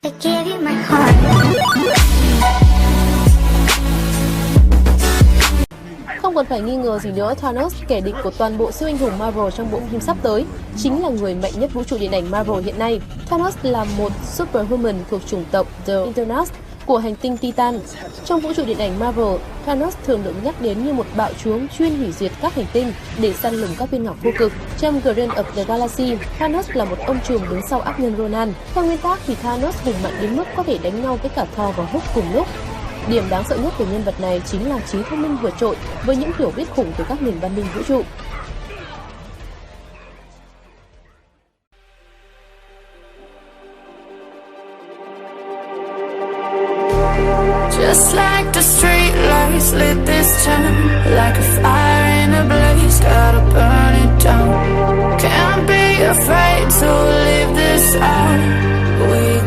I gave you my heart. Không còn phải nghi ngờ gì nữa, Thanos, kẻ địch của toàn bộ siêu anh hùng Marvel trong bộ phim sắp tới, chính là người mạnh nhất vũ trụ điện ảnh Marvel hiện nay. Thanos là một superhuman thuộc chủng tộc The Eternals của hành tinh Titan. Trong vũ trụ điện ảnh Marvel, Thanos thường được nhắc đến như một bạo chúa chuyên hủy diệt các hành tinh để săn lùng các viên ngọc vô cực. Trong Guardians of the Galaxy, Thanos là một ông trùm đứng sau ác nhân Ronan. Theo nguyên tắc thì Thanos hùng mạnh đến mức có thể đánh nhau với cả Thor và Hulk cùng lúc. Điểm đáng sợ nhất của nhân vật này chính là trí thông minh vượt trội với những hiểu biết khủng từ các nền văn minh vũ trụ. Just like the street lights lit this town, like a fire in a blaze, gotta burn it down. Can't be afraid to leave this out. We